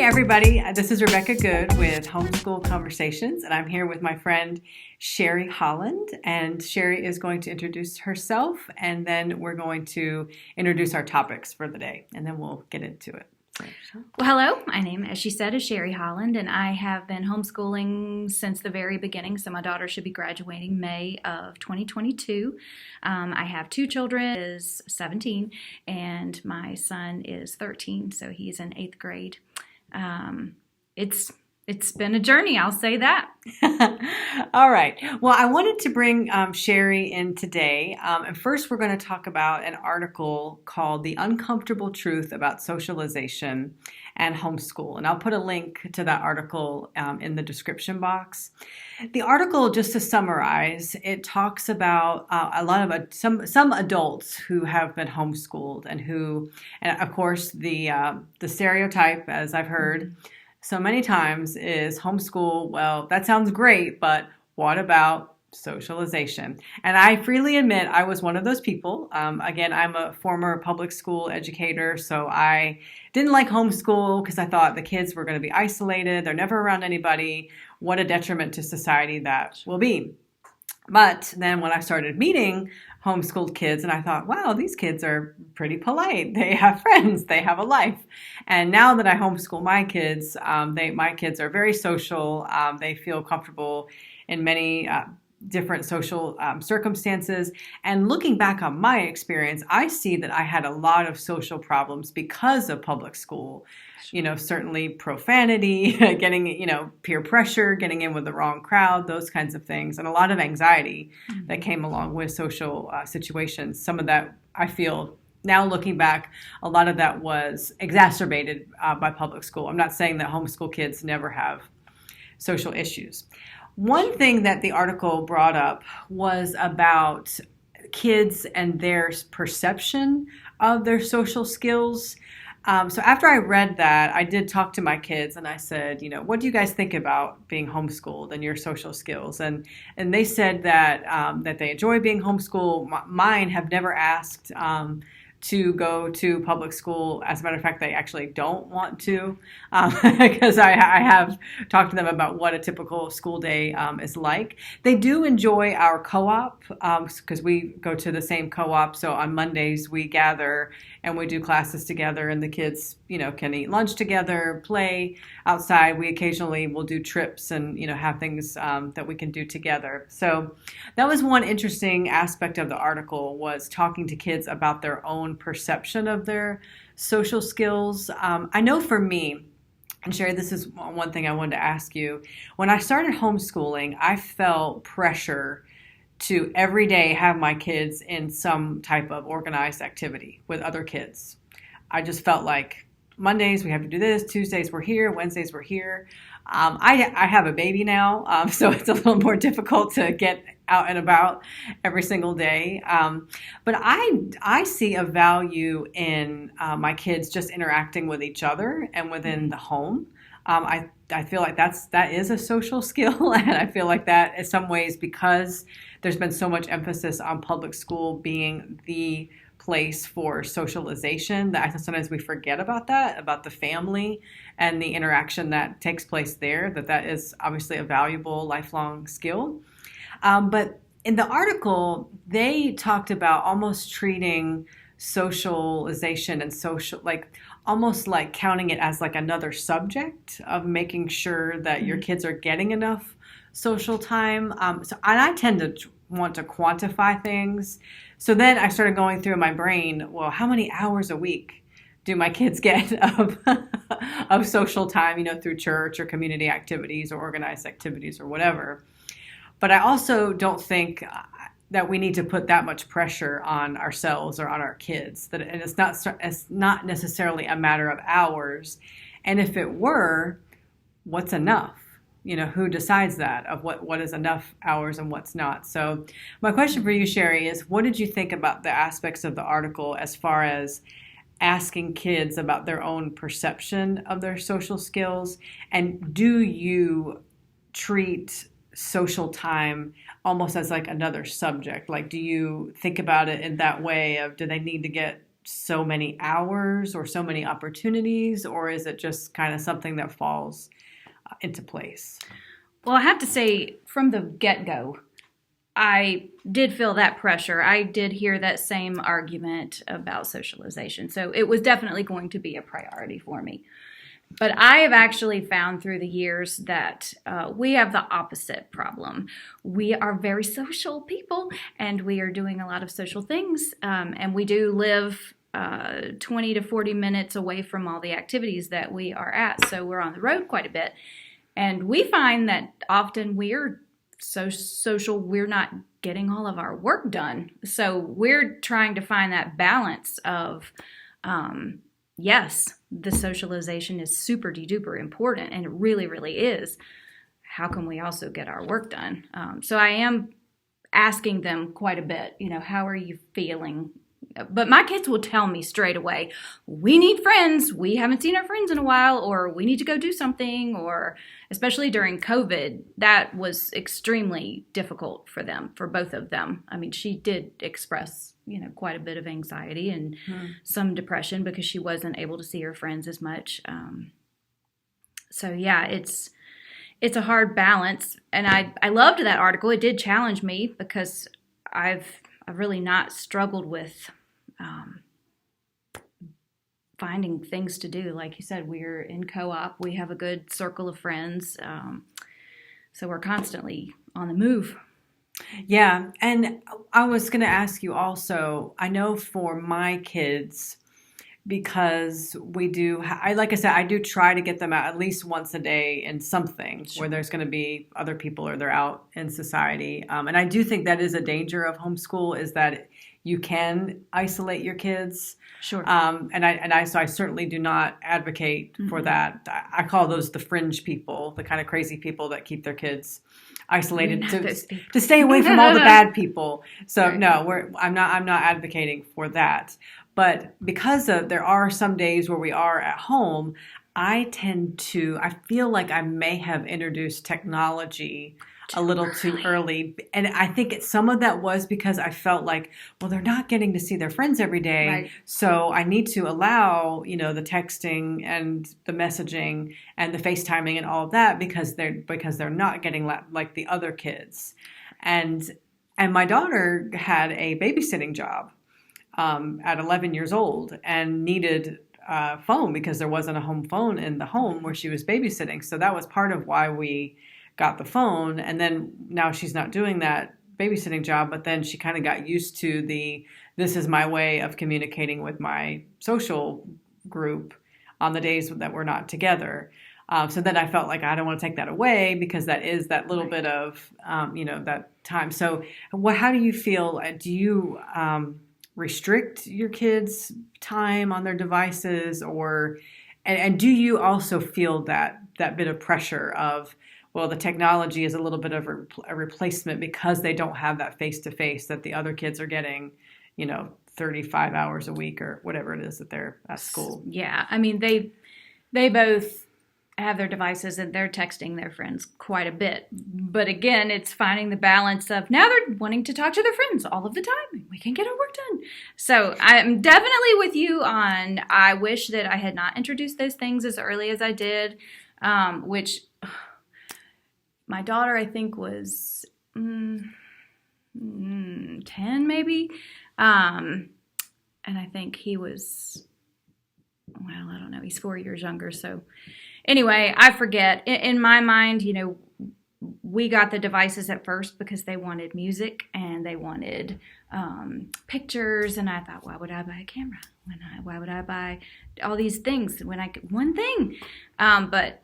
everybody. This is Rebecca Good with Homeschool Conversations, and I'm here with my friend Sherry Holland. And Sherry is going to introduce herself, and then we're going to introduce our topics for the day, and then we'll get into it. Well, hello. My name, as she said, is Sherry Holland, and I have been homeschooling since the very beginning. So my daughter should be graduating May of 2022. I have two children, is 17, and my son is 13, so he's in 8th grade. It's been a journey, I'll say that. All right. Well, I wanted to bring Sherry in today. And first, we're going to talk about an article called The Uncomfortable Truth About Socialization and Homeschool. And I'll put a link to that article in the description box. The article, just to summarize, it talks about a lot of some adults who have been homeschooled and of course, the stereotype, as I've heard so many times, is homeschool. Well, that sounds great, but what about socialization? And I freely admit I was one of those people. Again, I'm a former public school educator, so I didn't like homeschool because I thought the kids were going to be isolated. They're never around anybody. What a detriment to society that will be. But then when I started meeting homeschooled kids, and I thought, wow, these kids are pretty polite. They have friends. They have a life. And now that I homeschool my kids, my kids are very social. They feel comfortable in many different social circumstances. And looking back on my experience, I see that I had a lot of social problems because of public school. Certainly profanity, getting, peer pressure, getting in with the wrong crowd, those kinds of things, and a lot of anxiety that came along with social situations. Some of that, I feel, now looking back, a lot of that was exacerbated by public school. I'm not saying that homeschool kids never have social issues. One thing that the article brought up was about kids and their perception of their social skills. So after I read that, I did talk to my kids and I said, what do you guys think about being homeschooled and your social skills? And they said that they enjoy being homeschooled. Mine have never asked to go to public school. As a matter of fact, they actually don't want to, because I have talked to them about what a typical school day is like. They do enjoy our co-op because we go to the same co-op. So on Mondays we gather and we do classes together, and the kids, can eat lunch together, play outside. We occasionally will do trips and, have things that we can do together. So that was one interesting aspect of the article, was talking to kids about their own perception of their social skills. I know for me, and Sherry, this is one thing I wanted to ask you. When I started homeschooling, I felt pressure to every day have my kids in some type of organized activity with other kids. I just felt like Mondays we have to do this, Tuesdays we're here, Wednesdays we're here. I have a baby now, so it's a little more difficult to get out and about every single day. But I see a value in my kids just interacting with each other and within the home. I feel like that is a social skill, and I feel like that in some ways, because there's been so much emphasis on public school being the place for socialization, that sometimes we forget about that, about the family and the interaction that takes place there, that is obviously a valuable lifelong skill. But in the article, they talked about almost treating socialization and almost like counting it as like another subject of making sure that your kids are getting enough social time. And I tend to want to quantify things. So then I started going through in my brain, well, how many hours a week do my kids get of social time, through church or community activities or organized activities or whatever. But I also don't think that we need to put that much pressure on ourselves or on our kids. And it's not necessarily a matter of hours. And if it were, what's enough? Who decides that, of what is enough hours and what's not? So my question for you, Sherry, is what did you think about the aspects of the article as far as asking kids about their own perception of their social skills? And do you treat social time almost as like another subject? Like, do you think about it in that way of, do they need to get so many hours or so many opportunities, or is it just kind of something that falls into place? Well, I have to say, from the get-go, I did feel that pressure. I did hear that same argument about socialization. So it was definitely going to be a priority for me. But I have actually found through the years that we have the opposite problem. We are very social people, and we are doing a lot of social things. And we do live 20 to 40 minutes away from all the activities that we are at. So we're on the road quite a bit. And we find that often we're so social, we're not getting all of our work done. So we're trying to find that balance of, yes, the socialization is super duper important, and it really, really is. How can we also get our work done? So I am asking them quite a bit, how are you feeling? But my kids will tell me straight away, we need friends. We haven't seen our friends in a while, or we need to go do something, or especially during COVID, that was extremely difficult for them, for both of them. I mean, she did express, quite a bit of anxiety and some depression because she wasn't able to see her friends as much. So yeah, it's a hard balance. And I loved that article. It did challenge me because I've really not struggled with finding things to do. Like you said, we're in co-op. We have a good circle of friends. So we're constantly on the move. Yeah. And I was going to ask you also, I know for my kids, because we do, like I said, I do try to get them out at least once a day in something where there's going to be other people or they're out in society. And I do think that is a danger of homeschool, is that you can isolate your kids. Sure. So I certainly do not advocate for that. I call those the fringe people, the kind of crazy people that keep their kids isolated to stay away from all the bad people. So right. No, I'm not advocating for that. But because there are some days where we are at home, I feel like I may have introduced technology a little too early. And I think some of that was because I felt like, well, they're not getting to see their friends every day. Right. So I need to allow, the texting and the messaging and the FaceTiming and all of that because they're not getting like the other kids. And my daughter had a babysitting job at 11 years old and needed a phone because there wasn't a home phone in the home where she was babysitting. So that was part of why we got the phone. And then now she's not doing that babysitting job, but then she kind of got used to this is my way of communicating with my social group on the days that we're not together. So then I felt like I don't want to take that away because that is that little bit of, that time. So how do you feel? Do you restrict your kids' time on their devices, and do you also feel that bit of pressure of, well, the technology is a little bit of a replacement because they don't have that face-to-face that the other kids are getting, 35 hours a week or whatever it is that they're at school? Yeah, I mean, they both have their devices and they're texting their friends quite a bit. But again, it's finding the balance of now they're wanting to talk to their friends all of the time. We can get our work done. So I'm definitely with you on, I wish that I had not introduced those things as early as I did, which my daughter, I think, was 10 maybe. And I think he was, well, I don't know. He's 4 years younger. So anyway, I forget. In my mind, we got the devices at first because they wanted music and they wanted pictures. And I thought, why would I buy a camera? Why would I buy all these things when I could one thing? But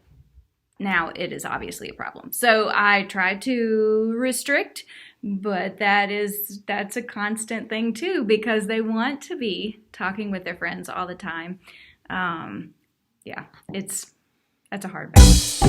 now it is obviously a problem. So I tried to restrict, but that's a constant thing too, because they want to be talking with their friends all the time. Yeah, that's a hard balance.